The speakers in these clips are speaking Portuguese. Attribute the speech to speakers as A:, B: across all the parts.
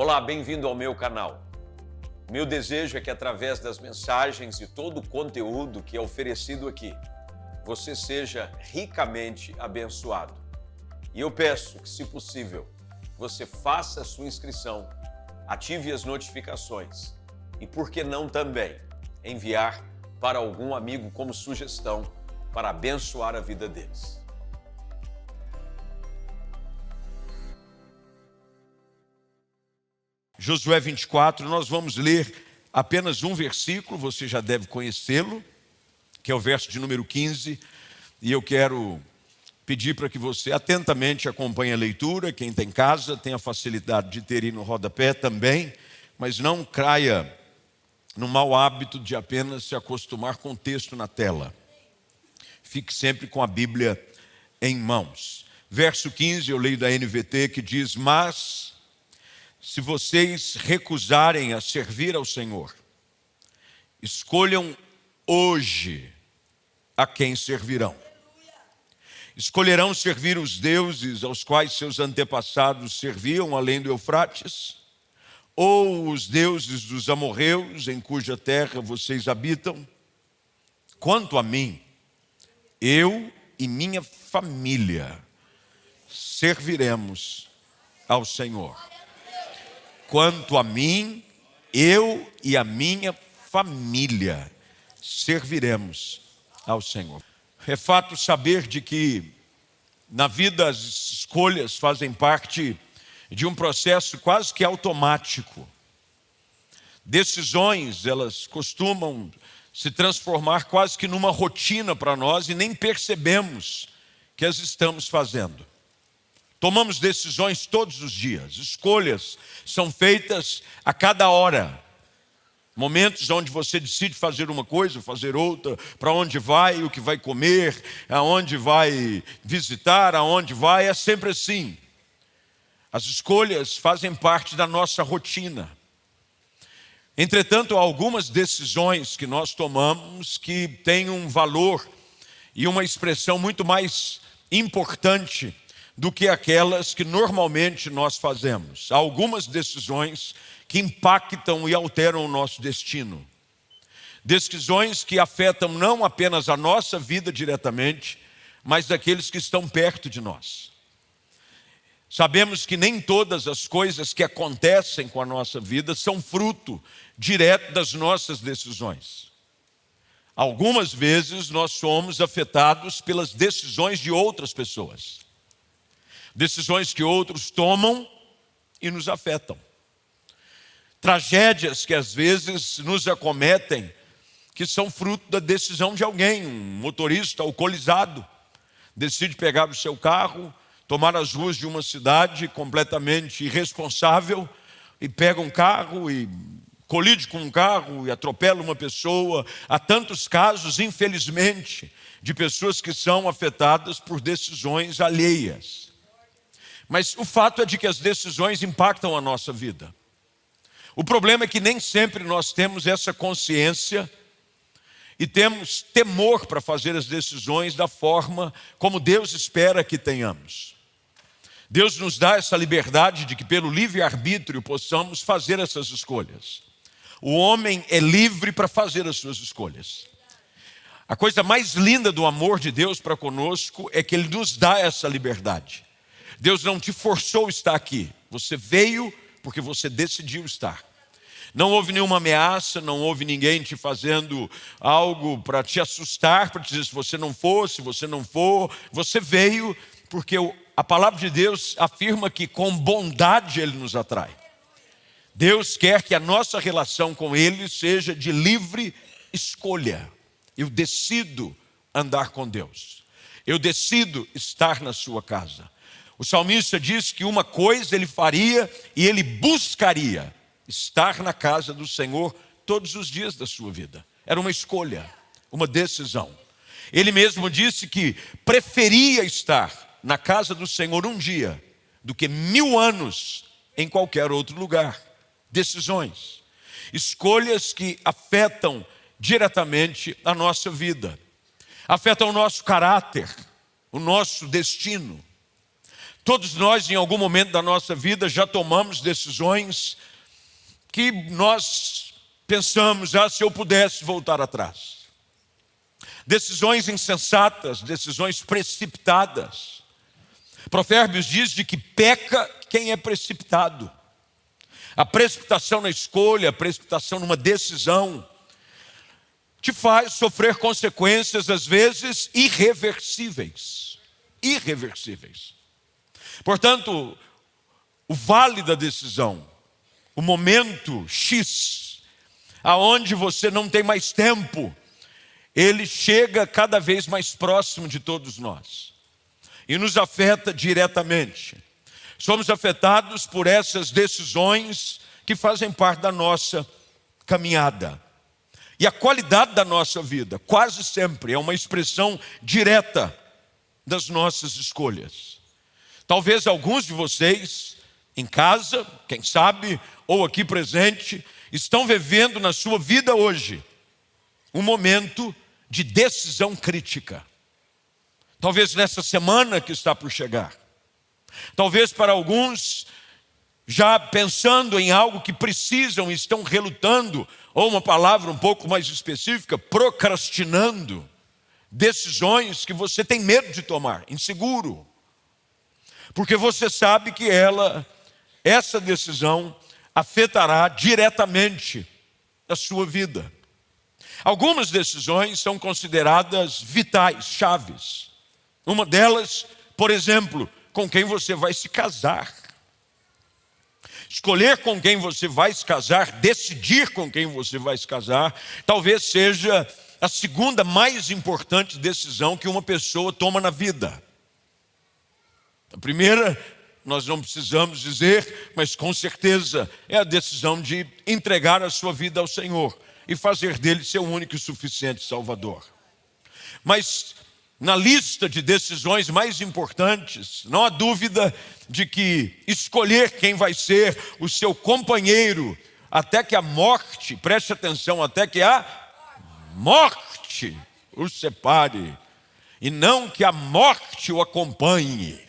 A: Olá, bem-vindo ao meu canal. Meu desejo é que através das mensagens e todo o conteúdo que é oferecido aqui, você seja ricamente abençoado. E eu peço que, se possível, você faça a sua inscrição, ative as notificações e, por que não também, enviar para algum amigo como sugestão para abençoar a vida deles.
B: Josué 24, nós vamos ler apenas um versículo, você já deve conhecê-lo, que é o verso de número 15, e eu quero pedir para que você atentamente acompanhe a leitura. Quem tem casa tem a facilidade de ter aí no rodapé também, mas não caia no mau hábito de apenas se acostumar com o texto na tela. Fique sempre com a Bíblia em mãos. Verso 15, eu leio da NVT, que diz: mas se vocês recusarem a servir ao Senhor, escolham hoje a quem servirão. Escolherão servir os deuses aos quais seus antepassados serviam além do Eufrates, ou os deuses dos amorreus em cuja terra vocês habitam? Quanto a mim, eu e minha família serviremos ao Senhor. Quanto a mim, eu e a minha família serviremos ao Senhor. É fato saber de que na vida as escolhas fazem parte de um processo quase que automático. Decisões, elas costumam se transformar quase que numa rotina para nós e nem percebemos que as estamos fazendo. Tomamos decisões todos os dias, escolhas são feitas a cada hora. Momentos onde você decide fazer uma coisa, fazer outra, para onde vai, o que vai comer, aonde vai visitar, aonde vai, é sempre assim. As escolhas fazem parte da nossa rotina. Entretanto, há algumas decisões que nós tomamos que têm um valor e uma expressão muito mais importante do que aquelas que normalmente nós fazemos. Há algumas decisões que impactam e alteram o nosso destino. Decisões que afetam não apenas a nossa vida diretamente, mas daqueles que estão perto de nós. Sabemos que nem todas as coisas que acontecem com a nossa vida são fruto direto das nossas decisões. Algumas vezes nós somos afetados pelas decisões de outras pessoas. Decisões que outros tomam e nos afetam. Tragédias que às vezes nos acometem, que são fruto da decisão de alguém. Um motorista alcoolizado decide pegar o seu carro, tomar as ruas de uma cidade completamente irresponsável e pega um carro e colide com um carro e atropela uma pessoa. Há tantos casos, infelizmente, de pessoas que são afetadas por decisões alheias. Mas o fato é de que as decisões impactam a nossa vida. O problema é que nem sempre nós temos essa consciência e temos temor para fazer as decisões da forma como Deus espera que tenhamos. Deus nos dá essa liberdade de que pelo livre-arbítrio possamos fazer essas escolhas. O homem é livre para fazer as suas escolhas. A coisa mais linda do amor de Deus para conosco é que Ele nos dá essa liberdade. Deus não te forçou a estar aqui. Você veio porque você decidiu estar. Não houve nenhuma ameaça, não houve ninguém te fazendo algo para te assustar, para te dizer se você não for, se você não for. Você veio porque a palavra de Deus afirma que com bondade Ele nos atrai. Deus quer que a nossa relação com Ele seja de livre escolha. Eu decido andar com Deus. Eu decido estar na sua casa. O salmista diz que uma coisa ele faria e ele buscaria estar na casa do Senhor todos os dias da sua vida. Era uma escolha, uma decisão. Ele mesmo disse que preferia estar na casa do Senhor um dia do que 1000 anos em qualquer outro lugar. Decisões, escolhas que afetam diretamente a nossa vida, afetam o nosso caráter, o nosso destino. Todos nós, em algum momento da nossa vida, já tomamos decisões que nós pensamos, se eu pudesse voltar atrás. Decisões insensatas, decisões precipitadas. Provérbios diz de que peca quem é precipitado. A precipitação na escolha, a precipitação numa decisão, te faz sofrer consequências, às vezes, irreversíveis. Irreversíveis. Portanto, o vale da decisão, o momento X, aonde você não tem mais tempo, ele chega cada vez mais próximo de todos nós e nos afeta diretamente. Somos afetados por essas decisões que fazem parte da nossa caminhada. E a qualidade da nossa vida, quase sempre, é uma expressão direta das nossas escolhas. Talvez alguns de vocês, em casa, quem sabe, ou aqui presente, estão vivendo na sua vida hoje um momento de decisão crítica. Talvez nessa semana que está por chegar. Talvez para alguns, já pensando em algo que precisam, estão relutando, ou uma palavra um pouco mais específica, procrastinando decisões que você tem medo de tomar, inseguro. Porque você sabe que essa decisão afetará diretamente a sua vida. Algumas decisões são consideradas vitais, chaves. Uma delas, por exemplo, com quem você vai se casar. Escolher com quem você vai se casar, decidir com quem você vai se casar, talvez seja a segunda mais importante decisão que uma pessoa toma na vida. A primeira, nós não precisamos dizer, mas com certeza é a decisão de entregar a sua vida ao Senhor e fazer dele seu único e suficiente Salvador. Mas na lista de decisões mais importantes, não há dúvida de que escolher quem vai ser o seu companheiro até que a morte, preste atenção, até que a morte o separe, e não que a morte o acompanhe.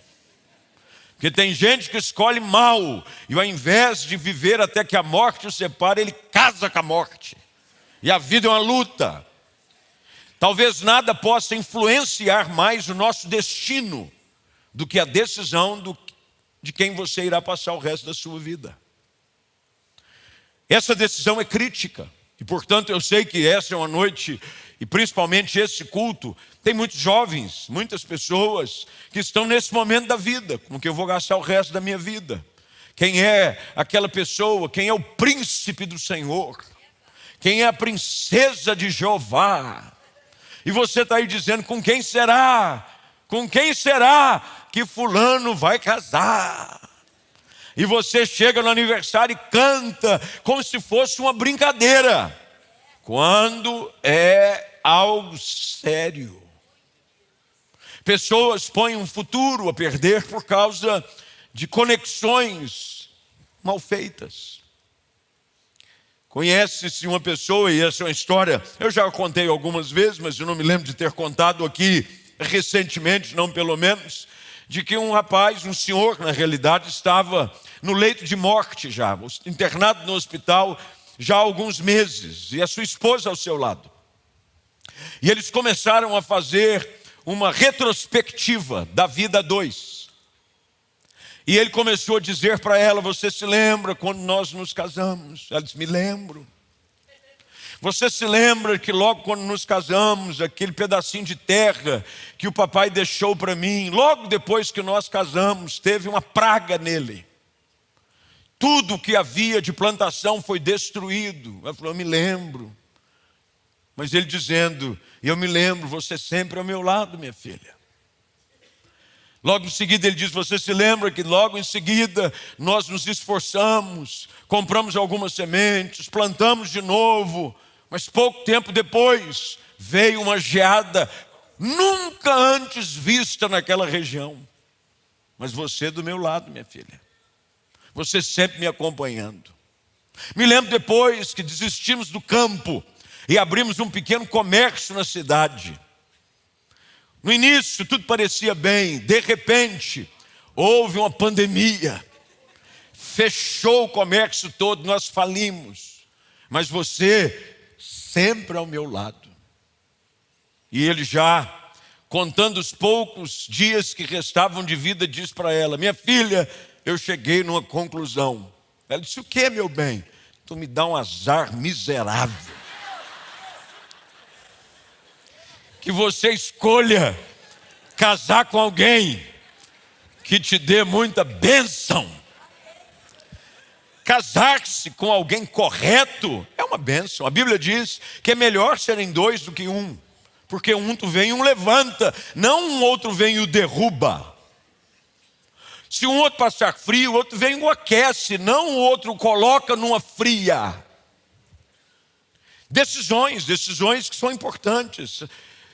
B: Porque tem gente que escolhe mal, e ao invés de viver até que a morte o separe, ele casa com a morte. E a vida é uma luta. Talvez nada possa influenciar mais o nosso destino do que a decisão de quem você irá passar o resto da sua vida. Essa decisão é crítica. E, portanto, eu sei que essa é uma noite, e principalmente esse culto, tem muitos jovens, muitas pessoas que estão nesse momento da vida, como que eu vou gastar o resto da minha vida. Quem é aquela pessoa, quem é o príncipe do Senhor, quem é a princesa de Jeová. E você está aí dizendo, com quem será? Com quem será que fulano vai casar? E você chega no aniversário e canta como se fosse uma brincadeira, quando é algo sério. Pessoas põem um futuro a perder por causa de conexões mal feitas. Conhece-se uma pessoa, e essa é uma história, eu já contei algumas vezes, mas eu não me lembro de ter contado aqui recentemente, não pelo menos, de que um rapaz, um senhor, na realidade, estava no leito de morte já, internado no hospital já há alguns meses, e a sua esposa ao seu lado. E eles começaram a fazer uma retrospectiva da vida a dois. E ele começou a dizer para ela, você se lembra quando nós nos casamos? Ela disse, me lembro. Você se lembra que logo quando nos casamos, aquele pedacinho de terra que o papai deixou para mim, logo depois que nós casamos, teve uma praga nele. Tudo que havia de plantação foi destruído. Ela falou, eu me lembro. Mas ele dizendo, eu me lembro, você sempre ao meu lado, minha filha. Logo em seguida ele diz, você se lembra que logo em seguida nós nos esforçamos, compramos algumas sementes, plantamos de novo, mas pouco tempo depois veio uma geada nunca antes vista naquela região. Mas você do meu lado, minha filha, você sempre me acompanhando. Me lembro depois que desistimos do campo e abrimos um pequeno comércio na cidade. No início tudo parecia bem, de repente houve uma pandemia, fechou o comércio todo, nós falimos, mas você sempre ao meu lado. E ele já, contando os poucos dias que restavam de vida, diz para ela: minha filha, eu cheguei numa conclusão. Ela disse: o que, meu bem? Tu me dá um azar miserável. Que você escolha casar com alguém que te dê muita bênção. Casar-se com alguém correto é uma bênção. A Bíblia diz que é melhor serem dois do que um, porque um tu vem e um levanta, não um outro vem e o derruba. Se um outro passar frio, o outro vem e o aquece, não o outro coloca numa fria. Decisões que são importantes.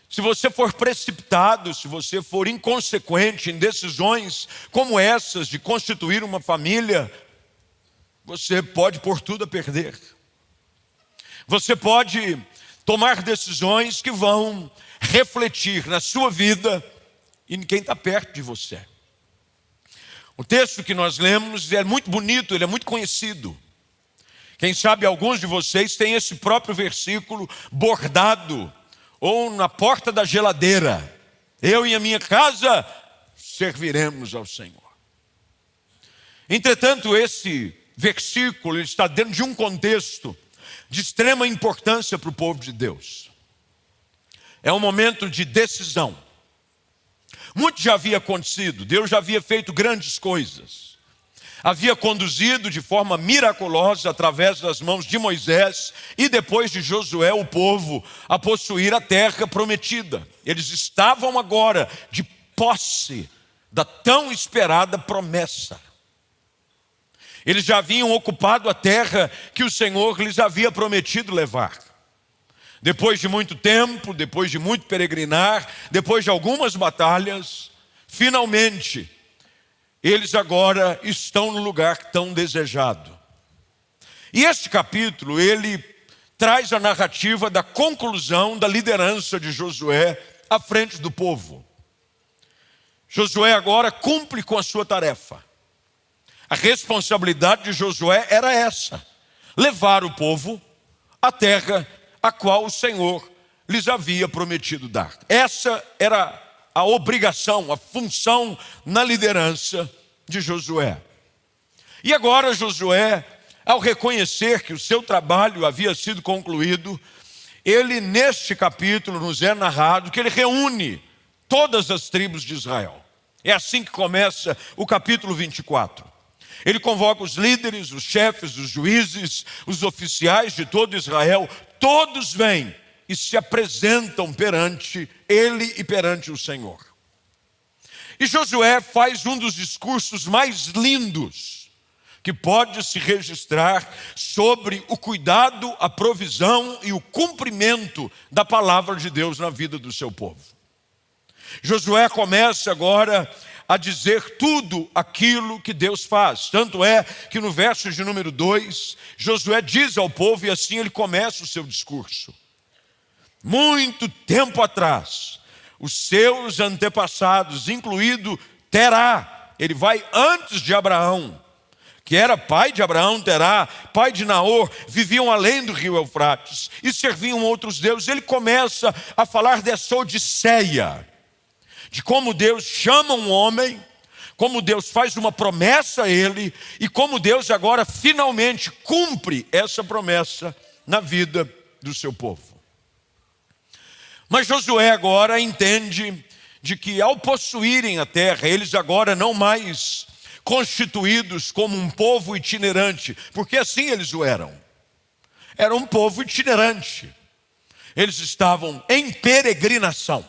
B: Se você for precipitado, se você for inconsequente em decisões como essas de constituir uma família, você pode pôr tudo a perder. Você pode tomar decisões que vão refletir na sua vida e em quem está perto de você. O texto que nós lemos é muito bonito, ele é muito conhecido. Quem sabe alguns de vocês têm esse próprio versículo bordado ou na porta da geladeira: eu e a minha casa serviremos ao Senhor. Entretanto, esse versículo está dentro de um contexto de extrema importância para o povo de Deus. É um momento de decisão. Muito já havia acontecido, Deus já havia feito grandes coisas. Havia conduzido de forma miraculosa, através das mãos de Moisés e depois de Josué, o povo a possuir a terra prometida. Eles estavam agora de posse da tão esperada promessa. Eles já haviam ocupado a terra que o Senhor lhes havia prometido levar. Depois de muito tempo, depois de muito peregrinar, depois de algumas batalhas, finalmente, eles agora estão no lugar tão desejado. E este capítulo, ele traz a narrativa da conclusão da liderança de Josué à frente do povo. Josué agora cumpre com a sua tarefa. A responsabilidade de Josué era essa: levar o povo à terra a qual o Senhor lhes havia prometido dar. Essa era a obrigação, a função na liderança de Josué. E agora Josué, ao reconhecer que o seu trabalho havia sido concluído, ele neste capítulo nos é narrado que ele reúne todas as tribos de Israel. É assim que começa o capítulo 24. Ele convoca os líderes, os chefes, os juízes, os oficiais de todo Israel. Todos vêm e se apresentam perante ele e perante o Senhor. E Josué faz um dos discursos mais lindos que pode se registrar sobre o cuidado, a provisão e o cumprimento da palavra de Deus na vida do seu povo. Josué começa agora a dizer tudo aquilo que Deus faz. Tanto é que no verso de número 2, Josué diz ao povo, e assim ele começa o seu discurso: muito tempo atrás, os seus antepassados, incluído Terá, ele vai antes de Abraão, que era pai de Abraão, Terá, pai de Naor, viviam além do rio Eufrates e serviam outros deuses. Ele começa a falar dessa odisseia, de como Deus chama um homem, como Deus faz uma promessa a ele e como Deus agora finalmente cumpre essa promessa na vida do seu povo. Mas Josué agora entende de que ao possuírem a terra, eles agora não mais constituídos como um povo itinerante, porque assim eles o eram. Era um povo itinerante. Eles estavam em peregrinação.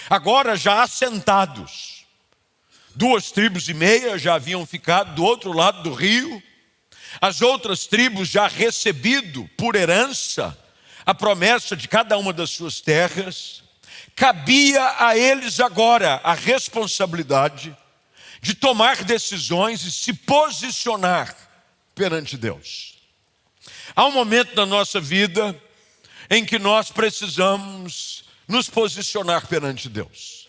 B: Agora já assentados, 2,5 tribos já haviam ficado do outro lado do rio, as outras tribos já recebido por herança a promessa de cada uma das suas terras. Cabia a eles agora a responsabilidade de tomar decisões e se posicionar perante Deus. Há um momento na nossa vida em que nós precisamos nos posicionar perante Deus.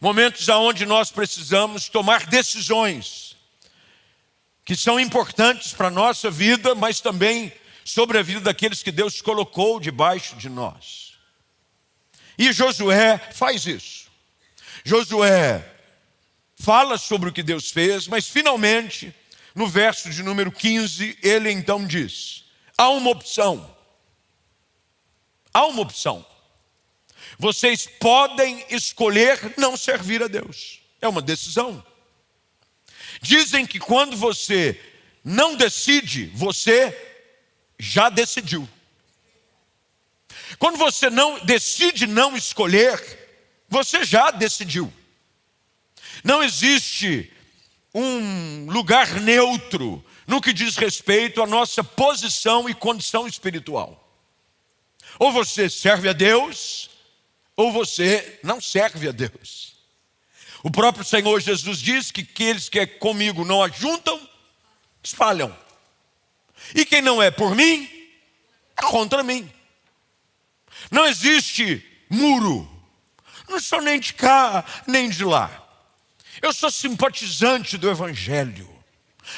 B: Momentos onde nós precisamos tomar decisões que são importantes para a nossa vida, mas também sobre a vida daqueles que Deus colocou debaixo de nós. E Josué faz isso. Josué fala sobre o que Deus fez, mas finalmente, no verso de número 15, ele então diz: há uma opção. Há uma opção. Vocês podem escolher não servir a Deus. É uma decisão. Dizem que quando você não decide, você já decidiu. Quando você não decide não escolher, você já decidiu. Não existe um lugar neutro no que diz respeito à nossa posição e condição espiritual. Ou você serve a Deus, ou você não serve a Deus. O próprio Senhor Jesus diz que aqueles que comigo não ajuntam, espalham. E quem não é por mim, é contra mim. Não existe muro. Não sou nem de cá, nem de lá. Eu sou simpatizante do Evangelho.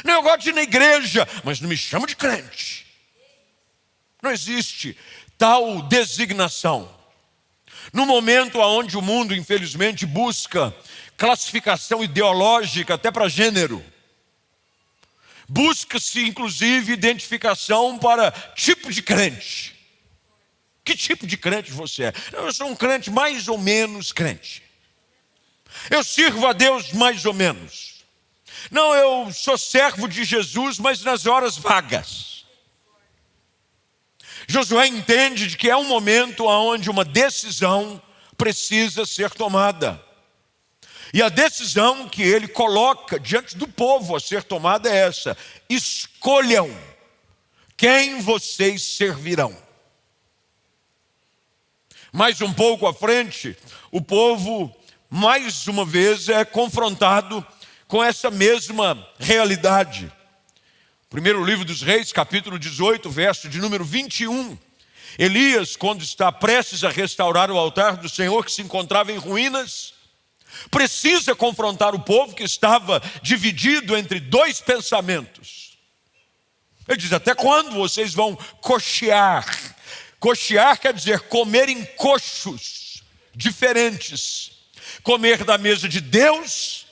B: Não, eu gosto de ir na igreja, mas não me chamo de crente. Não existe tal designação. No momento onde o mundo, infelizmente, busca classificação ideológica até para gênero, busca-se, inclusive, identificação para tipo de crente. Que tipo de crente você é? Eu sou um crente mais ou menos crente. Eu sirvo a Deus mais ou menos. Não, eu sou servo de Jesus, mas nas horas vagas. Josué entende de que é um momento onde uma decisão precisa ser tomada. E a decisão que ele coloca diante do povo a ser tomada é essa: escolham quem vocês servirão. Mais um pouco à frente, o povo mais uma vez é confrontado com essa mesma realidade. Primeiro livro dos Reis, capítulo 18, verso de número 21. Elias, quando está prestes a restaurar o altar do Senhor que se encontrava em ruínas, precisa confrontar o povo que estava dividido entre dois pensamentos. Ele diz: até quando vocês vão coxear? Coxear quer dizer comer em coxos diferentes. Comer da mesa de Deus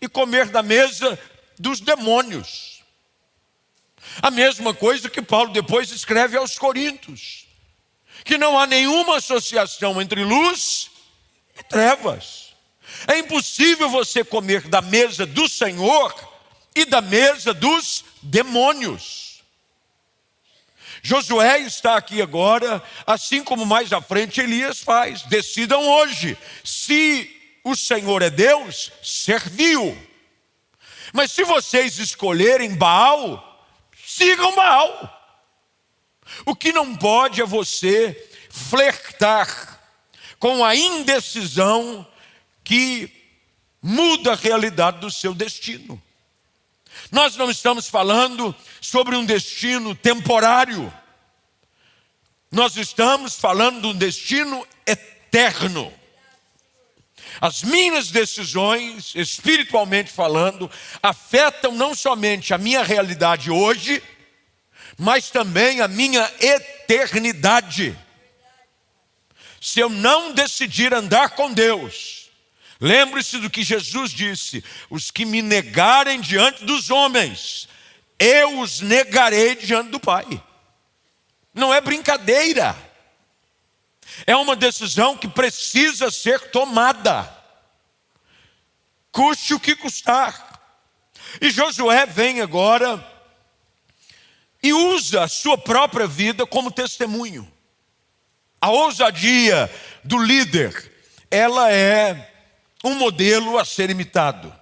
B: e comer da mesa dos demônios. A mesma coisa que Paulo depois escreve aos Coríntios, que não há nenhuma associação entre luz e trevas. É impossível você comer da mesa do Senhor e da mesa dos demônios. Josué está aqui agora, assim como mais à frente Elias faz. Decidam hoje, se o Senhor é Deus, serviu. Mas se vocês escolherem Baal, sigam Baal. O que não pode é você flertar com a indecisão que muda a realidade do seu destino. Nós não estamos falando sobre um destino temporário. Nós estamos falando de um destino eterno. As minhas decisões, espiritualmente falando, afetam não somente a minha realidade hoje, mas também a minha eternidade. Se eu não decidir andar com Deus, lembre-se do que Jesus disse: os que me negarem diante dos homens, eu os negarei diante do Pai. Não é brincadeira. É uma decisão que precisa ser tomada, custe o que custar. E Josué vem agora e usa a sua própria vida como testemunho. A ousadia do líder, ela é um modelo a ser imitado.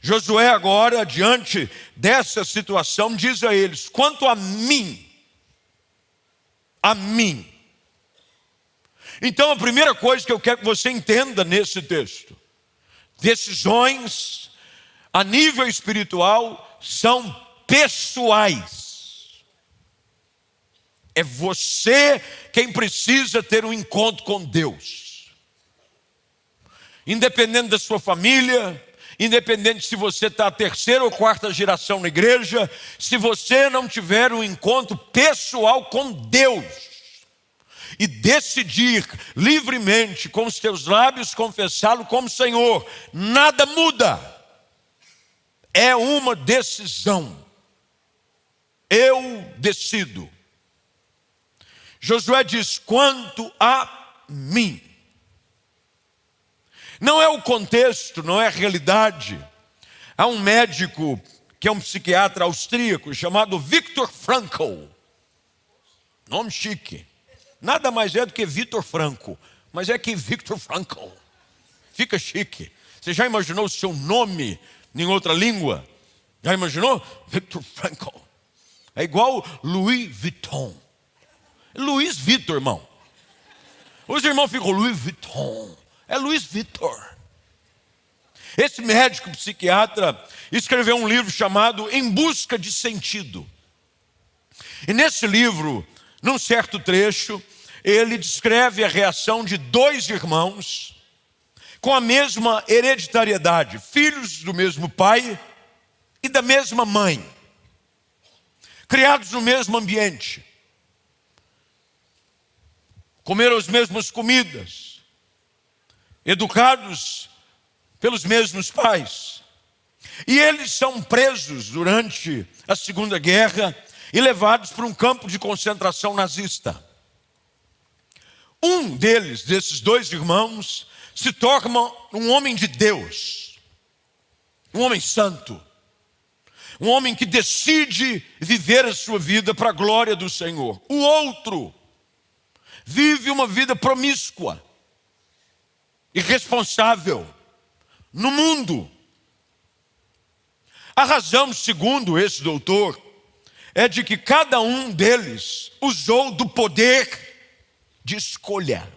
B: Josué agora, diante dessa situação, diz a eles: quanto a mim. Então a primeira coisa que eu quero que você entenda nesse texto: decisões a nível espiritual são pessoais. É você quem precisa ter um encontro com Deus. independente da sua família, independente se você está a terceira ou quarta geração na igreja, se você não tiver um encontro pessoal com Deus e decidir livremente com os teus lábios confessá-lo como Senhor, nada muda. É uma decisão. Eu decido. Josué diz: quanto a mim. Não é o contexto, não é a realidade. Há um médico que é um psiquiatra austríaco chamado Viktor Frankl. Nome chique. Nada mais é do que Vitor Franco, mas é que Viktor Frankl. Fica chique. Você já imaginou o seu nome em outra língua? Já imaginou? Viktor Frankl. É igual Louis Vuitton. Luiz Vitor, irmão. Os irmãos ficam Louis Vuitton. É Luiz Vitor. Esse médico psiquiatra escreveu um livro chamado Em Busca de Sentido. E nesse livro, num certo trecho, ele descreve a reação de dois irmãos com a mesma hereditariedade, filhos do mesmo pai e da mesma mãe, criados no mesmo ambiente, comeram as mesmas comidas, educados pelos mesmos pais. E eles são presos durante a Segunda Guerra e levados para um campo de concentração nazista. Um desses dois irmãos, se torna um homem de Deus, um homem santo, um homem que decide viver a sua vida para a glória do Senhor. O outro vive uma vida promíscua, irresponsável, no mundo. A razão, segundo esse doutor, é de que cada um deles usou do poder de escolha.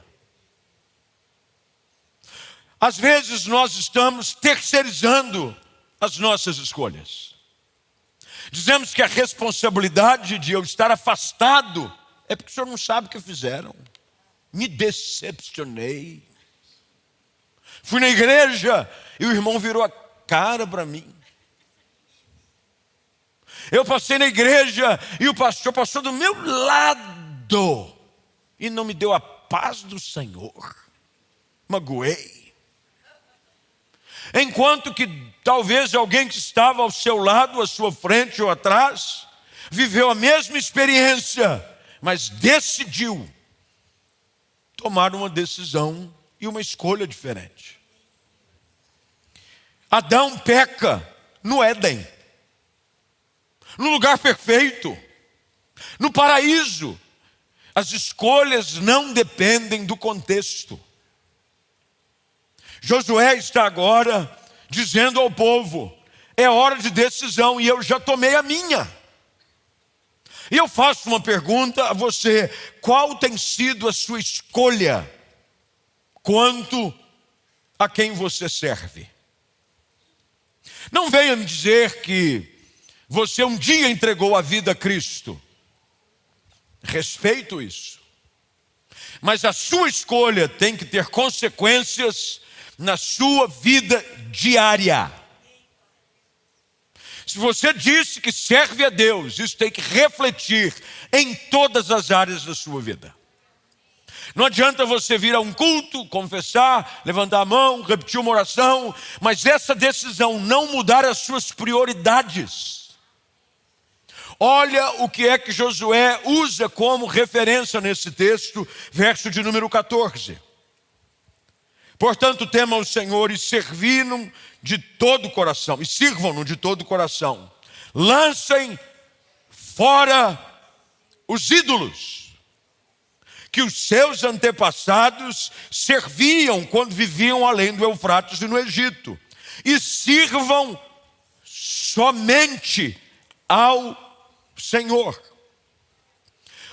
B: Às vezes nós estamos terceirizando as nossas escolhas. Dizemos que a responsabilidade de eu estar afastado é porque o senhor não sabe o que fizeram. Me decepcionei. Fui na igreja e o irmão virou a cara para mim. Eu passei na igreja e o pastor passou do meu lado e não me deu a paz do Senhor. Magoei. Enquanto que talvez alguém que estava ao seu lado, à sua frente ou atrás, viveu a mesma experiência, mas decidiu tomar uma decisão e uma escolha diferente. Adão peca no Éden, no lugar perfeito, no paraíso. As escolhas não dependem do contexto. Josué está agora dizendo ao povo: é hora de decisão e eu já tomei a minha. E eu faço uma pergunta a você: qual tem sido a sua escolha quanto a quem você serve? Não venha me dizer que você um dia entregou a vida a Cristo. Respeito isso. Mas a sua escolha tem que ter consequências na sua vida diária. Se você disse que serve a Deus, isso tem que refletir em todas as áreas da sua vida. Não adianta você vir a um culto, confessar, levantar a mão, repetir uma oração, mas essa decisão não mudar as suas prioridades. Olha o que é que Josué usa como referência nesse texto, verso de número 14. Portanto, temam o Senhor e servi-no de todo o coração, e sirvam-no de todo o coração. Lancem fora os ídolos que os seus antepassados serviam quando viviam além do Eufrates e no Egito, e sirvam somente ao Senhor.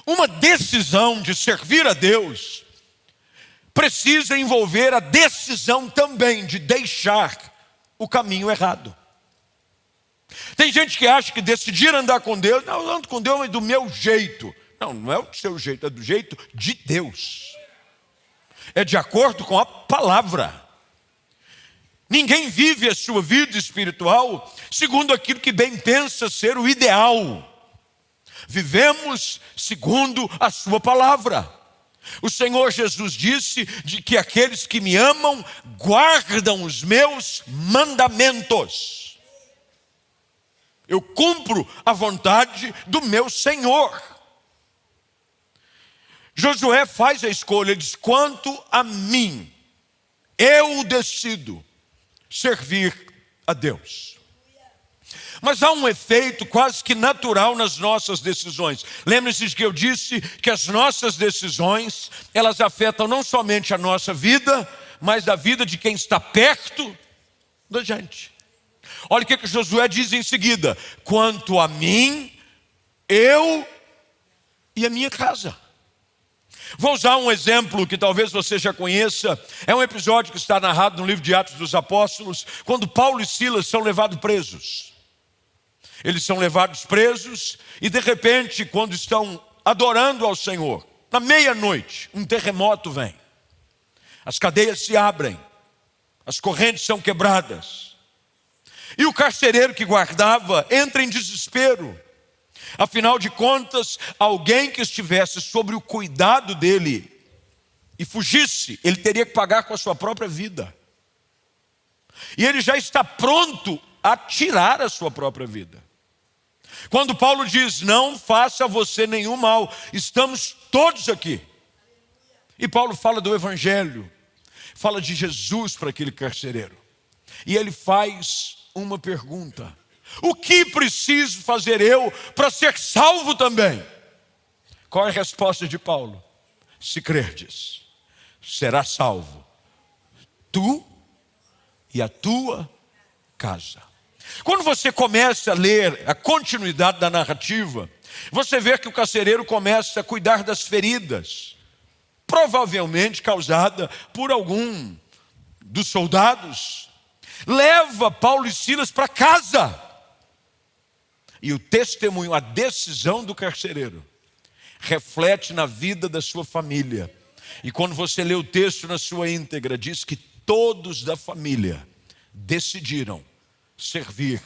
B: Uma decisão de servir a Deus precisa envolver a decisão também de deixar o caminho errado. Tem gente que acha que decidir andar com Deus, não, eu ando com Deus, mas do meu jeito. Não, não é do seu jeito, é do jeito de Deus. É de acordo com a palavra. Ninguém vive a sua vida espiritual segundo aquilo que bem pensa ser o ideal. Vivemos segundo a sua palavra. O Senhor Jesus disse de que aqueles que me amam guardam os meus mandamentos. Eu cumpro a vontade do meu Senhor. Josué faz a escolha, ele diz: quanto a mim, eu decido servir a Deus. Mas há um efeito quase que natural nas nossas decisões. Lembre-se de que eu disse que as nossas decisões, elas afetam não somente a nossa vida, mas a vida de quem está perto da gente. Olha o que Josué diz em seguida: quanto a mim, eu e a minha casa. Vou usar um exemplo que talvez você já conheça. É um episódio que está narrado no livro de Atos dos Apóstolos, quando Paulo e Silas são levados presos. Eles são levados presos e de repente, quando estão adorando ao Senhor, na meia-noite, um terremoto vem. As cadeias se abrem, as correntes são quebradas. E o carcereiro que guardava entra em desespero. Afinal de contas, alguém que estivesse sob o cuidado dele e fugisse, ele teria que pagar com a sua própria vida. E ele já está pronto a tirar a sua própria vida. Quando Paulo diz: não faça a você nenhum mal, estamos todos aqui. E Paulo fala do Evangelho, fala de Jesus para aquele carcereiro. E ele faz uma pergunta: o que preciso fazer eu para ser salvo também? Qual é a resposta de Paulo? Se crerdes, será salvo, tu e a tua casa. Quando você começa a ler a continuidade da narrativa, você vê que o carcereiro começa a cuidar das feridas, provavelmente causada por algum dos soldados. Leva Paulo e Silas para casa. E o testemunho, a decisão do carcereiro, reflete na vida da sua família. E quando você lê o texto na sua íntegra, diz que todos da família decidiram servir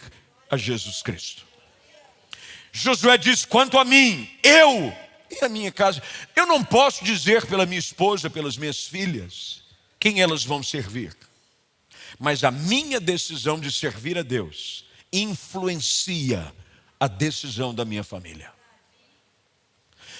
B: a Jesus Cristo. Josué diz: quanto a mim, eu e a minha casa. Eu não posso dizer pela minha esposa, pelas minhas filhas, quem elas vão servir. Mas a minha decisão de servir a Deus influencia a decisão da minha família.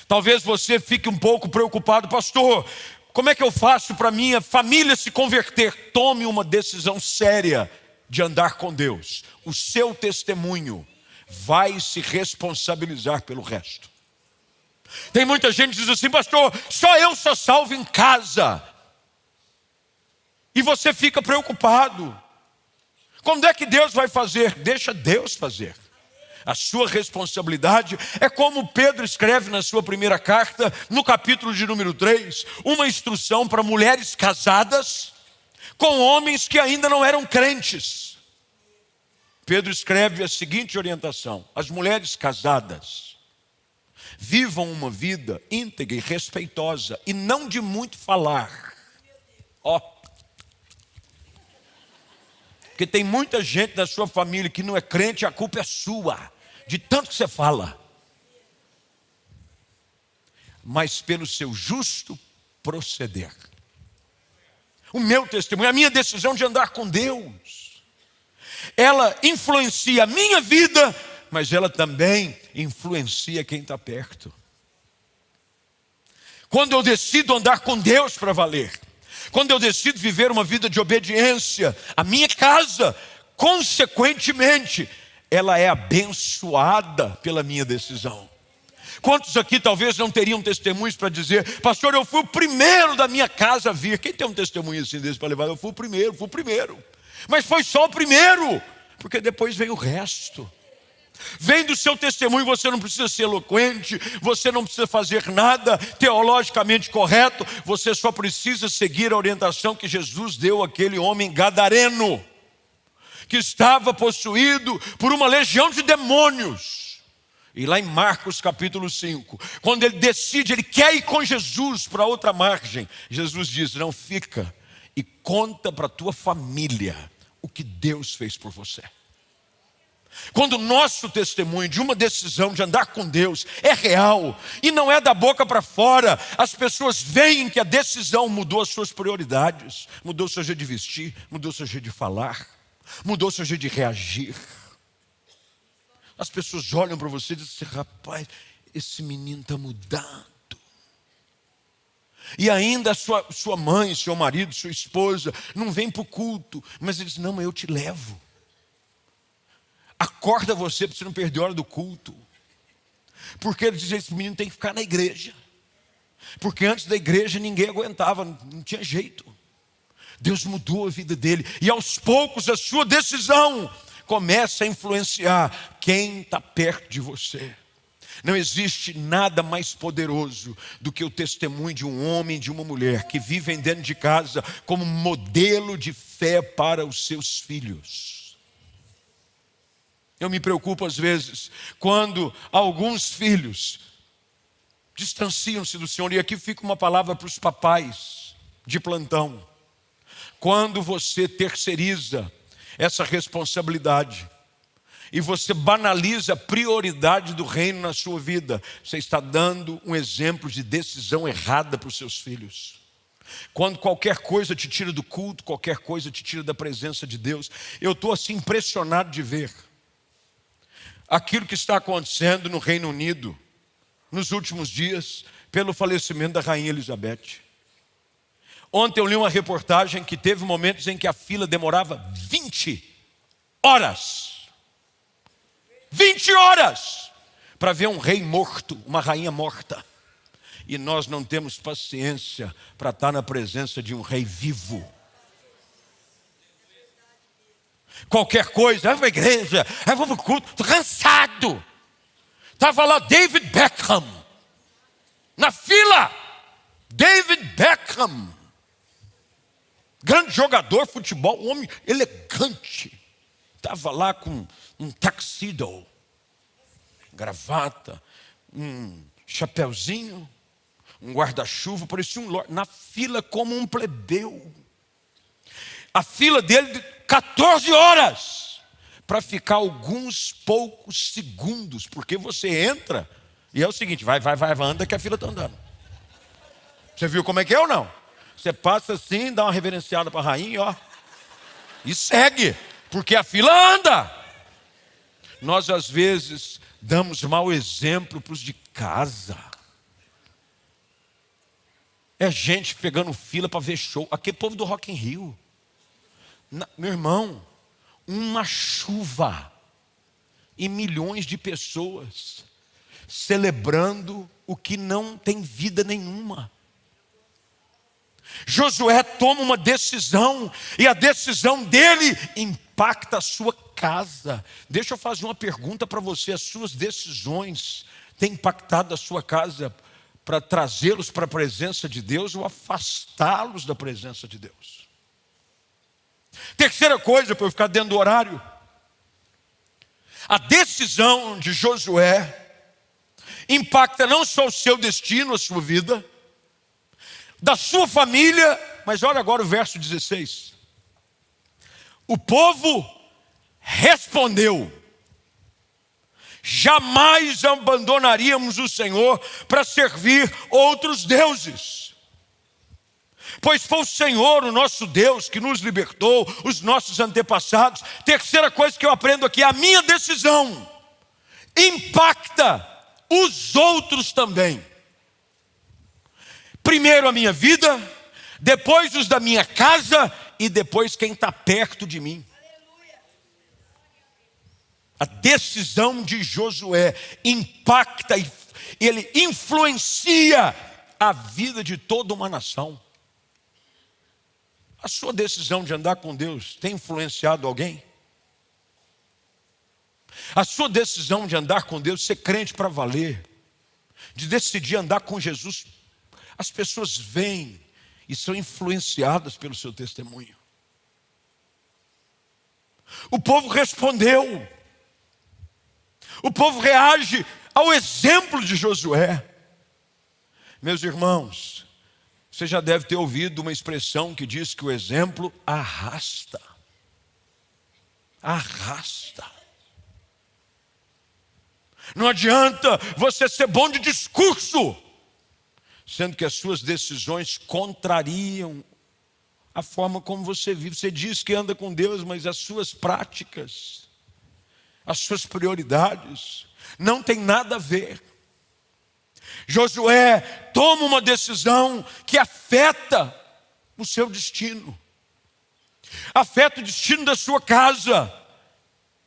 B: Talvez você fique um pouco preocupado: pastor, como é que eu faço para minha família se converter? Tome uma decisão séria de andar com Deus. O seu testemunho vai se responsabilizar pelo resto. Tem muita gente que diz assim: pastor, só eu sou salvo em casa. E você fica preocupado. Quando é que Deus vai fazer? Deixa Deus fazer. A sua responsabilidade é como Pedro escreve na sua primeira carta, no capítulo de número 3, uma instrução para mulheres casadas com homens que ainda não eram crentes. Pedro escreve a seguinte orientação: as mulheres casadas vivam uma vida íntegra e respeitosa e não de muito falar. Porque tem muita gente da sua família que não é crente, a culpa é sua, de tanto que você fala. Mas pelo seu justo proceder. O meu testemunho, a minha decisão de andar com Deus, ela influencia a minha vida, mas ela também influencia quem está perto. Quando eu decido andar com Deus para valer, quando eu decido viver uma vida de obediência, a minha casa, consequentemente, ela é abençoada pela minha decisão. Quantos aqui talvez não teriam testemunhos para dizer: pastor, eu fui o primeiro da minha casa a vir? Quem tem um testemunho assim desse para levar? Eu fui o primeiro. Mas foi só o primeiro, porque depois vem o resto. Vem do seu testemunho. Você não precisa ser eloquente, você não precisa fazer nada teologicamente correto, você só precisa seguir a orientação que Jesus deu àquele homem gadareno, que estava possuído por uma legião de demônios. E lá em Marcos capítulo 5, quando ele decide, ele quer ir com Jesus para outra margem, Jesus diz: não, fica e conta para a tua família o que Deus fez por você. Quando o nosso testemunho de uma decisão de andar com Deus é real e não é da boca para fora, as pessoas veem que a decisão mudou as suas prioridades, mudou o seu jeito de vestir, mudou o seu jeito de falar, mudou o seu jeito de reagir. As pessoas olham para você e dizem assim: rapaz, esse menino está mudado. E ainda a sua mãe, seu marido, sua esposa não vem para o culto, mas eles: não, mas eu te levo. Acorda você para você não perder a hora do culto. Porque ele diz: esse menino tem que ficar na igreja. Porque antes da igreja ninguém aguentava, não tinha jeito. Deus mudou a vida dele. E aos poucos a sua decisão começa a influenciar quem está perto de você. Não existe nada mais poderoso do que o testemunho de um homem e de uma mulher que vivem dentro de casa como modelo de fé para os seus filhos. Eu me preocupo às vezes quando alguns filhos distanciam-se do Senhor. E aqui fica uma palavra para os papais de plantão. Quando você terceiriza essa responsabilidade e você banaliza a prioridade do reino na sua vida, você está dando um exemplo de decisão errada para os seus filhos. Quando qualquer coisa te tira do culto, qualquer coisa te tira da presença de Deus, eu estou assim impressionado de ver aquilo que está acontecendo no Reino Unido nos últimos dias pelo falecimento da Rainha Elizabeth. Ontem eu li uma reportagem que teve momentos em que a fila demorava 20 horas. 20 horas para ver um rei morto, uma rainha morta. E nós não temos paciência para estar na presença de um rei vivo. Qualquer coisa, vai para a igreja, vou para o culto, estou cansado. Estava lá David Beckham, na fila. David Beckham, grande jogador de futebol, um homem elegante. Estava lá com um tuxedo, gravata, um chapeuzinho, um guarda-chuva, parecia um lord, na fila como um plebeu. A fila dele de 14 horas para ficar alguns poucos segundos, porque você entra e é o seguinte: vai, anda que a fila está andando. Você viu como é que é ou não? Você passa assim, dá uma reverenciada para a rainha, ó, e segue, porque a fila anda. Nós às vezes damos mau exemplo para os de casa. É gente pegando fila para ver show. Aquele povo do Rock in Rio. Meu irmão, uma chuva e milhões de pessoas celebrando o que não tem vida nenhuma. Josué toma uma decisão e a decisão dele impacta a sua casa. Deixa eu fazer uma pergunta para você: as suas decisões têm impactado a sua casa para trazê-los para a presença de Deus ou afastá-los da presença de Deus? Terceira coisa, para eu ficar dentro do horário: a decisão de Josué impacta não só o seu destino, a sua vida, da sua família, mas olha agora o verso 16. O povo respondeu: jamais abandonaríamos o Senhor para servir outros deuses. Pois foi o Senhor, o nosso Deus, que nos libertou, os nossos antepassados. Terceira coisa que eu aprendo aqui: a minha decisão impacta os outros também. Primeiro a minha vida, depois os da minha casa e depois quem está perto de mim. A decisão de Josué impacta e ele influencia a vida de toda uma nação. A sua decisão de andar com Deus tem influenciado alguém? A sua decisão de andar com Deus, ser crente para valer, de decidir andar com Jesus, as pessoas vêm e são influenciadas pelo seu testemunho. O povo respondeu. O povo reage ao exemplo de Josué. Meus irmãos, você já deve ter ouvido uma expressão que diz que o exemplo arrasta. arrasta. Não adianta você ser bom de discurso, sendo que as suas decisões contrariam a forma como você vive. Você diz que anda com Deus, mas as suas práticas, as suas prioridades não tem nada a ver. Josué toma uma decisão que afeta o seu destino, afeta o destino da sua casa,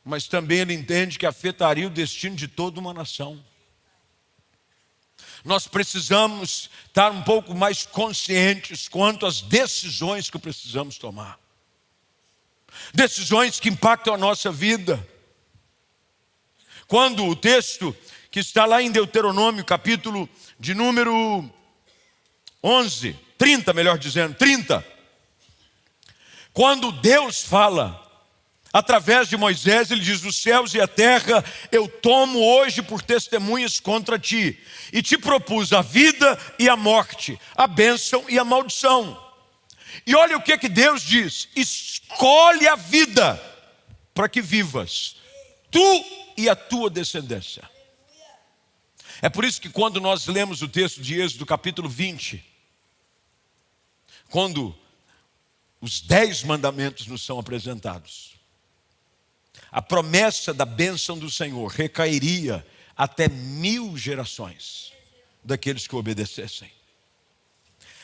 B: mas também ele entende que afetaria o destino de toda uma nação. Nós precisamos estar um pouco mais conscientes quanto às decisões que precisamos tomar. Decisões que impactam a nossa vida. Quando o texto que está lá em Deuteronômio, capítulo de número 11, 30, melhor dizendo, 30. Quando Deus fala, através de Moisés, ele diz: os céus e a terra eu tomo hoje por testemunhas contra ti, e te propus a vida e a morte, a bênção e a maldição. E olha o que Deus diz: escolhe a vida para que vivas, tu e a tua descendência. É por isso que quando nós lemos o texto de Êxodo capítulo 20, quando os 10 mandamentos nos são apresentados, a promessa da bênção do Senhor recairia até 1000 gerações daqueles que obedecessem.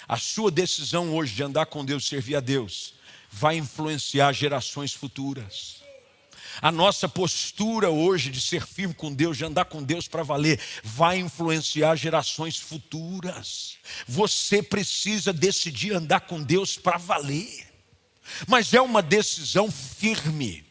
B: A sua decisão hoje de andar com Deus, servir a Deus, vai influenciar gerações futuras. A nossa postura hoje de ser firme com Deus, de andar com Deus para valer, vai influenciar gerações futuras. Você precisa decidir andar com Deus para valer. Mas é uma decisão firme,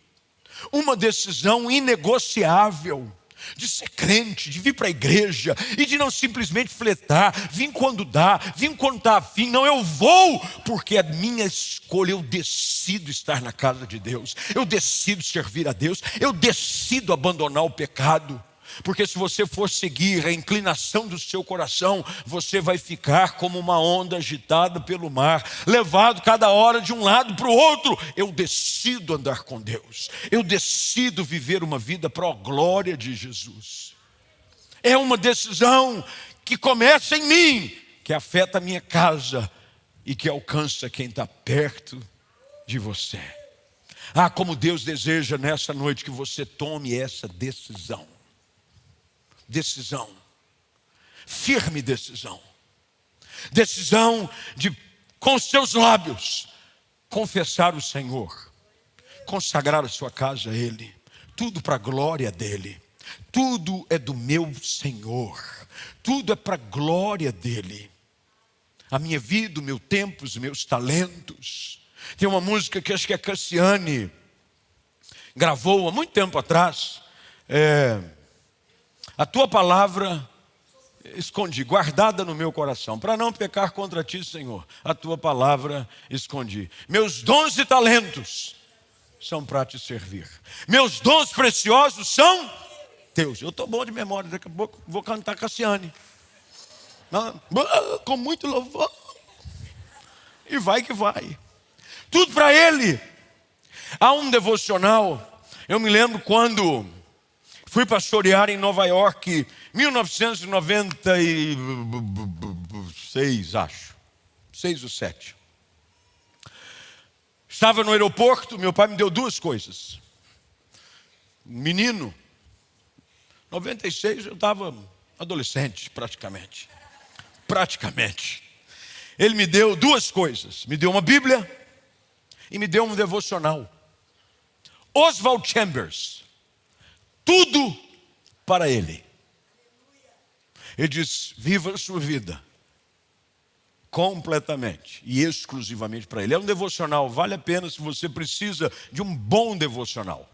B: uma decisão inegociável, de ser crente, de vir para a igreja e de não simplesmente fletar, vim quando dá, vim quando está afim. Não, eu vou, porque é minha escolha. Eu decido estar na casa de Deus, eu decido servir a Deus, eu decido abandonar o pecado. Porque se você for seguir a inclinação do seu coração, você vai ficar como uma onda agitada pelo mar, levado cada hora de um lado para o outro. Eu decido andar com Deus, eu decido viver uma vida para a glória de Jesus. É uma decisão que começa em mim, que afeta a minha casa e que alcança quem está perto de você. Ah, como Deus deseja nessa noite que você tome essa decisão. Decisão, firme decisão. Decisão de, com os seus lábios, confessar o Senhor, consagrar a sua casa a Ele, tudo para a glória dEle. Tudo é do meu Senhor, tudo é para a glória dEle. A minha vida, o meu tempo, os meus talentos. Tem uma música que acho que a Cassiane gravou há muito tempo atrás. A tua palavra escondi, guardada no meu coração, para não pecar contra ti, Senhor. A tua palavra escondi. Meus dons e talentos são para te servir. Meus dons preciosos são teus. Eu estou bom de memória, daqui a pouco vou cantar Cassiane. Com muito louvor. E vai que vai. Tudo para Ele. Há um devocional, eu me lembro quando fui pastorear em Nova York, 1996, acho. 6 ou 7. Estava no aeroporto, meu pai me deu 2 coisas. Menino, 96 eu estava adolescente praticamente. Ele me deu 2 coisas. Me deu uma Bíblia e me deu um devocional. Oswald Chambers. Tudo para Ele. Ele diz: viva a sua vida completamente e exclusivamente para Ele. É um devocional, vale a pena se você precisa de um bom devocional.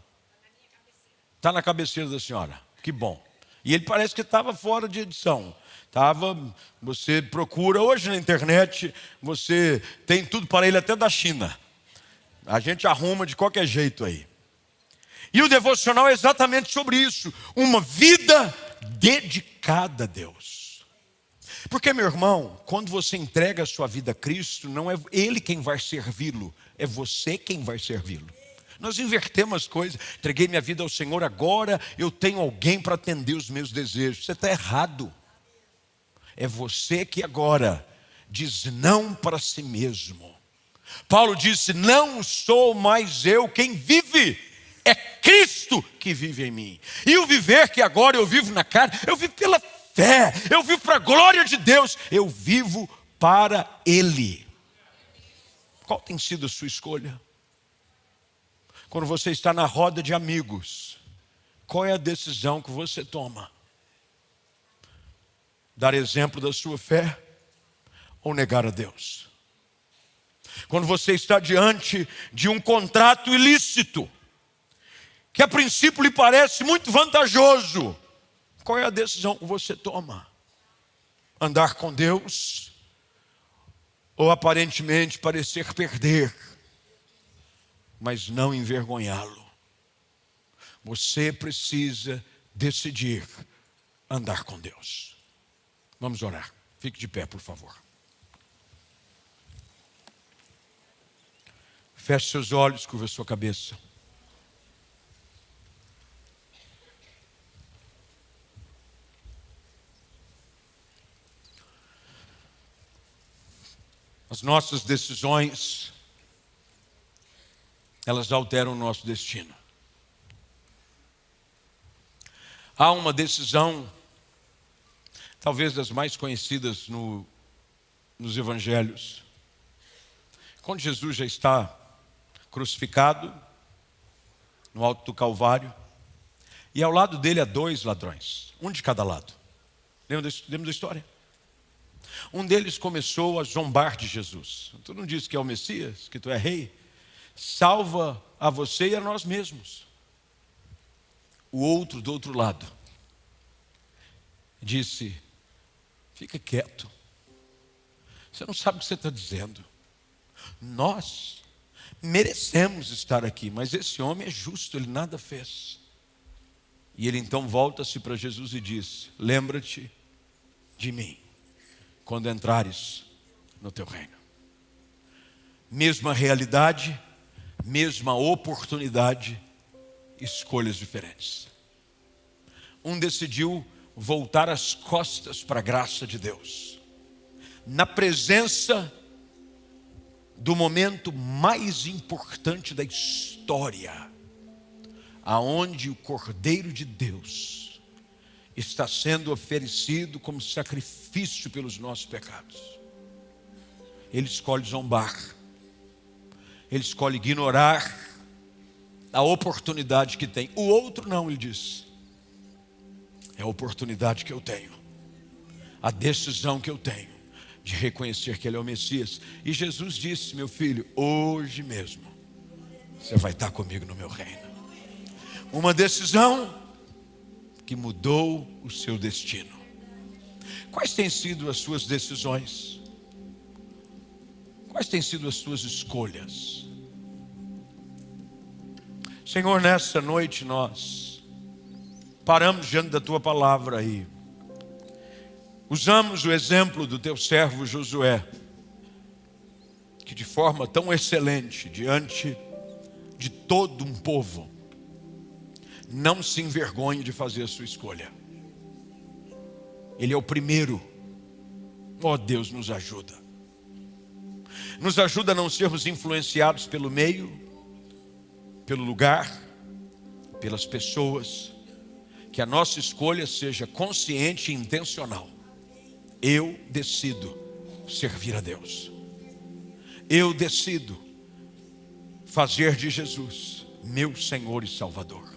B: Está na cabeceira da senhora, que bom. E ele parece que estava fora de edição. Você procura hoje na internet, você tem tudo para Ele, até da China. A gente arruma de qualquer jeito aí. E o devocional é exatamente sobre isso. Uma vida dedicada a Deus. Porque, meu irmão, quando você entrega a sua vida a Cristo, não é Ele quem vai servi-lo, é você quem vai servi-lo. Nós invertemos as coisas. Entreguei minha vida ao Senhor, agora eu tenho alguém para atender os meus desejos. Você está errado. É você que agora diz não para si mesmo. Paulo disse: não sou mais eu quem vive, é Cristo que vive em mim. E o viver que agora eu vivo na carne, eu vivo pela fé, eu vivo para a glória de Deus, eu vivo para Ele. Qual tem sido a sua escolha? Quando você está na roda de amigos, qual é a decisão que você toma? Dar exemplo da sua fé ou negar a Deus? Quando você está diante de um contrato ilícito, que a princípio lhe parece muito vantajoso, qual é a decisão que você toma? Andar com Deus ou aparentemente parecer perder, mas não envergonhá-lo? Você precisa decidir andar com Deus. Vamos orar. Fique de pé, por favor. Feche seus olhos, curva sua cabeça. As nossas decisões, elas alteram o nosso destino. Há uma decisão, talvez das mais conhecidas nos evangelhos. Quando Jesus já está crucificado no alto do Calvário, e ao lado dele há 2 ladrões, um de cada lado. Lembra da história? Um deles começou a zombar de Jesus. Tu não disse que é o Messias, que tu é rei? Salva a você e a nós mesmos. O outro, do outro lado, disse: fica quieto. Você não sabe o que você está dizendo. Nós merecemos estar aqui, mas esse homem é justo, ele nada fez. E ele então volta-se para Jesus e diz: lembra-te de mim quando entrares no teu reino. Mesma realidade, mesma oportunidade, escolhas diferentes. Um decidiu voltar as costas para a graça de Deus, na presença do momento mais importante da história, aonde o Cordeiro de Deus está sendo oferecido como sacrifício pelos nossos pecados. Ele escolhe zombar, ele escolhe ignorar a oportunidade que tem. O outro não, ele diz: é a oportunidade que eu tenho, a decisão que eu tenho de reconhecer que Ele é o Messias. E Jesus disse: meu filho, hoje mesmo você vai estar comigo no meu reino. Uma decisão que mudou o seu destino. Quais têm sido as suas decisões? Quais têm sido as suas escolhas? Senhor, nessa noite nós paramos diante da Tua palavra e usamos o exemplo do Teu servo Josué, que de forma tão excelente, diante de todo um povo, não se envergonhe de fazer a sua escolha. Ele é o primeiro. Oh, Deus, nos ajuda. Nos ajuda a não sermos influenciados pelo meio, pelo lugar, pelas pessoas. Que a nossa escolha seja consciente e intencional. Eu decido servir a Deus. Eu decido fazer de Jesus meu Senhor e Salvador.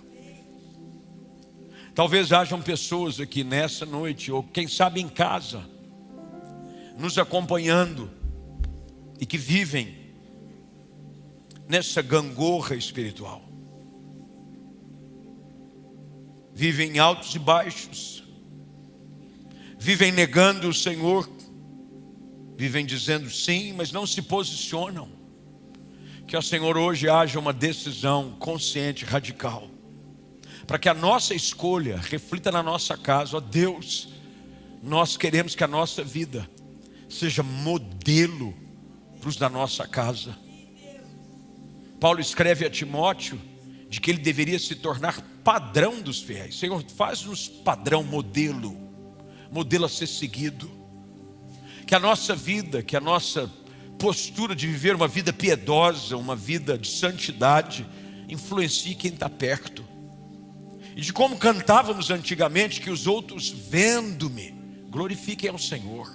B: Talvez hajam pessoas aqui nessa noite, ou quem sabe em casa, nos acompanhando, e que vivem nessa gangorra espiritual. Vivem em altos e baixos, vivem negando o Senhor, vivem dizendo sim, mas não se posicionam. Que o Senhor hoje haja uma decisão consciente, radical, para que a nossa escolha reflita na nossa casa. Ó Deus, nós queremos que a nossa vida seja modelo para os da nossa casa. Paulo escreve a Timóteo de que ele deveria se tornar padrão dos fiéis. Senhor, faz-nos padrão, modelo a ser seguido. Que a nossa vida, que a nossa postura de viver uma vida piedosa, uma vida de santidade, influencie quem está perto. E de como cantávamos antigamente, que os outros vendo-me, glorifiquem ao Senhor.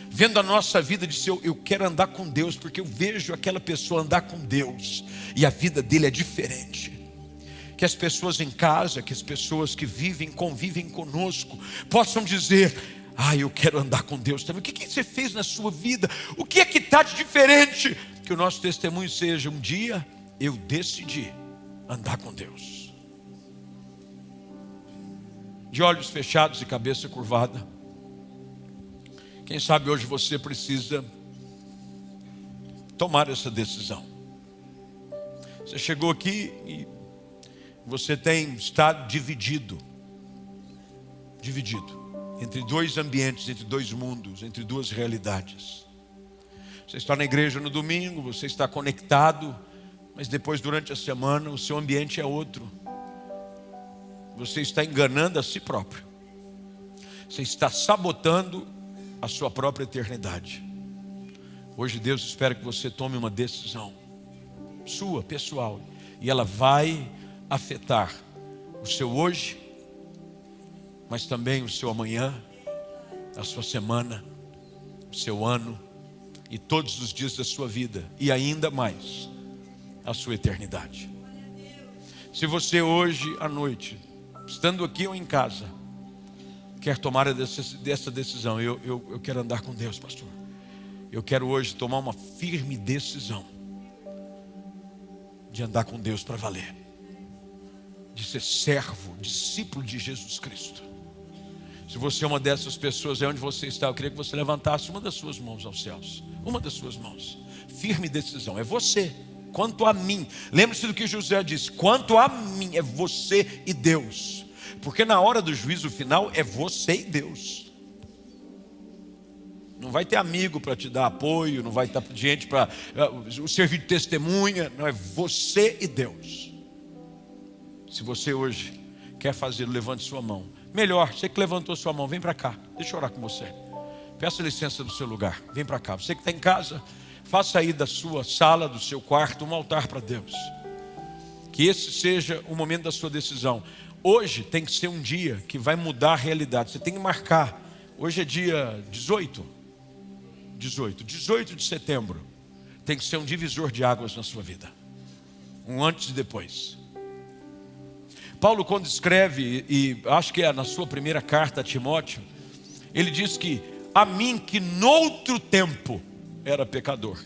B: Vendo a nossa vida, disse eu quero andar com Deus, porque eu vejo aquela pessoa andar com Deus, e a vida dele é diferente. Que as pessoas em casa, que as pessoas que convivem conosco, possam dizer, eu quero andar com Deus também. O que você fez na sua vida? O que é que está de diferente? Que o nosso testemunho seja, um dia eu decidi andar com Deus. De olhos fechados e cabeça curvada. Quem sabe hoje você precisa tomar essa decisão. Você chegou aqui e você tem estado dividido entre dois ambientes, entre dois mundos, entre duas realidades. Você está na igreja no domingo, você está conectado, mas depois durante a semana o seu ambiente é outro. Você está enganando a si próprio. Você está sabotando a sua própria eternidade. Hoje Deus espera que você tome uma decisão sua, pessoal, e ela vai afetar o seu hoje, mas também o seu amanhã, a sua semana, o seu ano e todos os dias da sua vida, e ainda mais a sua eternidade. Se você hoje à noite, estando aqui ou em casa, quer tomar dessa decisão, eu quero andar com Deus, pastor. Eu quero hoje tomar uma firme decisão de andar com Deus para valer, de ser servo, discípulo de Jesus Cristo. Se você é uma dessas pessoas, é onde você está, eu queria que você levantasse uma das suas mãos aos céus. Uma das suas mãos. Firme decisão, é você. Quanto a mim, lembre-se do que José disse, quanto a mim, é você e Deus. Porque na hora do juízo final, é você e Deus. Não vai ter amigo para te dar apoio, não vai ter gente para servir de testemunha, não, é você e Deus. Se você hoje quer fazê-lo, levante sua mão. Melhor, você que levantou sua mão, vem para cá, deixa eu orar com você. Peça licença do seu lugar, vem para cá. Você que está em casa, faça aí da sua sala, do seu quarto, um altar para Deus. Que esse seja o momento da sua decisão. Hoje tem que ser um dia que vai mudar a realidade. Você tem que marcar. Hoje é dia 18 de setembro. Tem que ser um divisor de águas na sua vida. Um antes e depois. Paulo, quando escreve, e acho que é na sua primeira carta a Timóteo, ele diz que a mim que noutro tempo era pecador.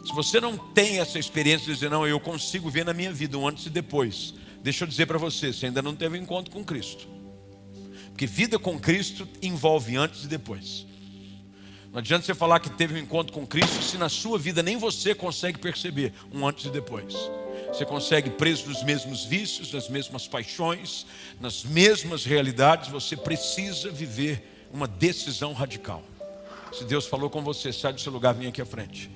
B: Se você não tem essa experiência de dizer, não, eu consigo ver na minha vida um antes e depois, deixa eu dizer para você, você ainda não teve um encontro com Cristo. Porque vida com Cristo envolve antes e depois. Não adianta você falar que teve um encontro com Cristo se na sua vida nem você consegue perceber um antes e depois. Você consegue preso nos mesmos vícios, nas mesmas paixões, nas mesmas realidades. Você precisa viver uma decisão radical. Se Deus falou com você, sai do seu lugar, vem aqui à frente.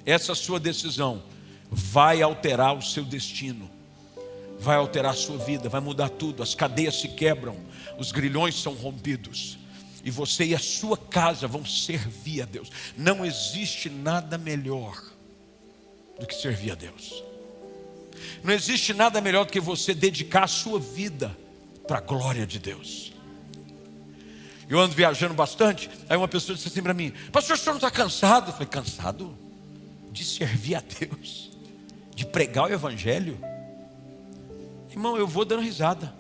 B: Essa sua decisão vai alterar o seu destino, vai alterar a sua vida, vai mudar tudo. As cadeias se quebram, os grilhões são rompidos, e você e a sua casa vão servir a Deus. Não existe nada melhor do que servir a Deus. Não existe nada melhor do que você dedicar a sua vida para a glória de Deus. Eu ando viajando bastante, aí uma pessoa disse assim para mim, pastor, o senhor não está cansado? Eu falei, cansado? De servir a Deus, de pregar o evangelho? Irmão, eu vou dando risada.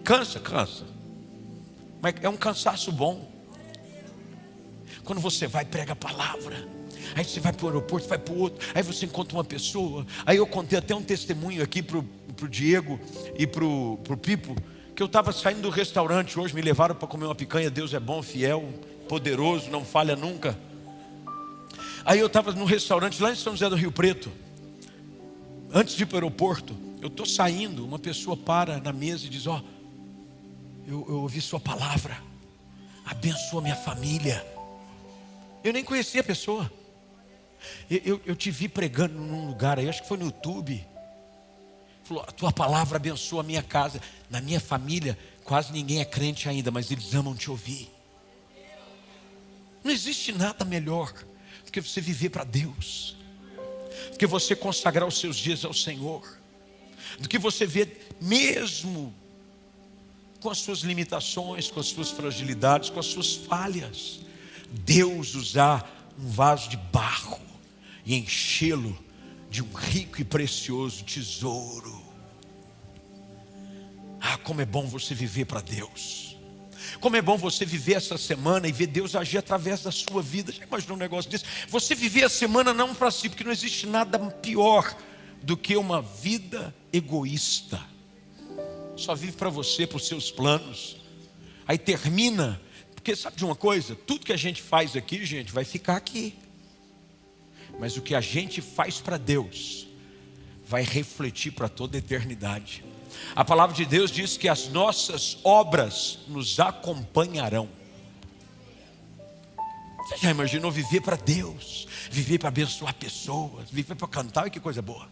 B: Cansa, mas é um cansaço bom. Quando você vai, prega a palavra, aí você vai para o aeroporto, vai para o outro, aí você encontra uma pessoa. Aí eu contei até um testemunho aqui pro Diego e pro Pipo, que eu estava saindo do restaurante hoje, me levaram para comer uma picanha. Deus é bom, fiel, poderoso, não falha nunca. Aí eu estava no restaurante lá em São José do Rio Preto, antes de ir para o aeroporto. Eu estou saindo, uma pessoa para na mesa e diz, eu ouvi sua palavra, abençoa minha família. Eu nem conhecia a pessoa. Eu te vi pregando num lugar aí, acho que foi no YouTube. Falou, a tua palavra abençoa a minha casa. Na minha família, quase ninguém é crente ainda, mas eles amam te ouvir. Não existe nada melhor do que você viver para Deus, do que você consagrar os seus dias ao Senhor, do que você ver mesmo com as suas limitações, com as suas fragilidades, com as suas falhas, Deus usar um vaso de barro e enchê-lo de um rico e precioso tesouro. Ah, como é bom você viver para Deus. Como é bom você viver essa semana e ver Deus agir através da sua vida. Já imaginou um negócio desse? Você viver a semana não para si, porque não existe nada pior do que uma vida egoísta. Só vive para você, para os seus planos. Aí termina, porque sabe de uma coisa? Tudo que a gente faz aqui, gente, vai ficar aqui. Mas o que a gente faz para Deus vai refletir para toda a eternidade. A palavra de Deus diz que as nossas obras nos acompanharão. Você já imaginou viver para Deus? Viver para abençoar pessoas, viver para cantar? Olha que coisa boa.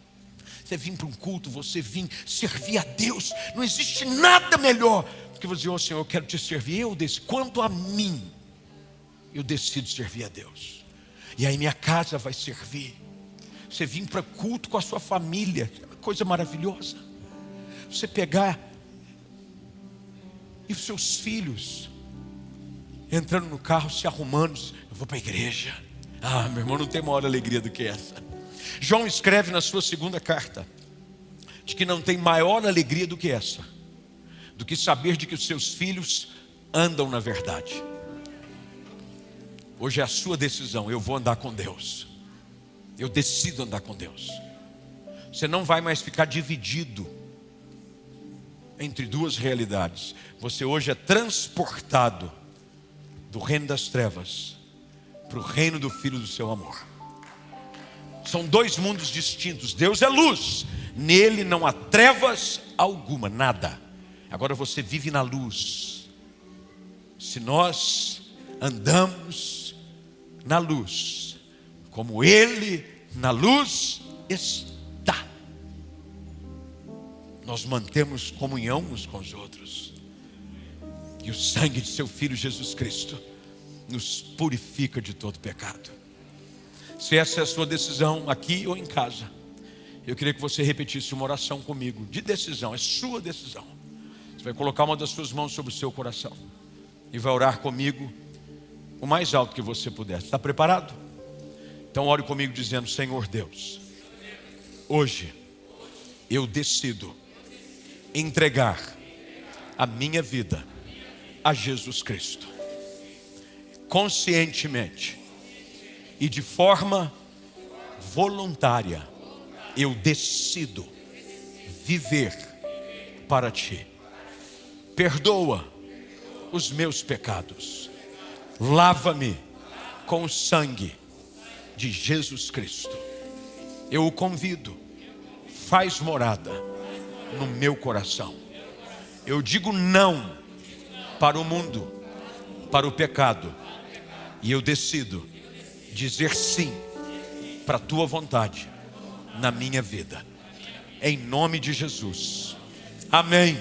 B: Você vir para um culto, você vir servir a Deus. Não existe nada melhor do que você dizer, Senhor, eu quero te servir. Quanto a mim, eu decido servir a Deus. E aí minha casa vai servir. Você vir para culto com a sua família, é uma coisa maravilhosa. Você pegar e os seus filhos entrando no carro, se arrumando, eu vou para a igreja. Ah, meu irmão, não tem maior alegria do que essa. João escreve na sua segunda carta de que não tem maior alegria do que essa, do que saber de que os seus filhos andam na verdade. Hoje é a sua decisão. Eu vou andar com Deus. Eu decido andar com Deus. Você não vai mais ficar dividido entre duas realidades. Você hoje é transportado do reino das trevas para o reino do Filho do seu amor. São dois mundos distintos. Deus é luz, nele não há trevas alguma, nada. Agora você vive na luz. Se nós andamos na luz, como Ele na luz está, nós mantemos comunhão uns com os outros. E o sangue de seu Filho Jesus Cristo nos purifica de todo pecado. Se essa é a sua decisão, aqui ou em casa, eu queria que você repetisse uma oração comigo, de decisão, é sua decisão. Você vai colocar uma das suas mãos sobre o seu coração e vai orar comigo o mais alto que você puder. Está preparado? Então ore comigo dizendo, Senhor Deus, hoje eu decido entregar a minha vida a Jesus Cristo, conscientemente e de forma voluntária. Eu decido viver para Ti. Perdoa os meus pecados, lava-me com o sangue de Jesus Cristo. Eu o convido, faz morada no meu coração. Eu digo não para o mundo, para o pecado, e eu decido dizer sim para a tua vontade na minha vida, em nome de Jesus, amém.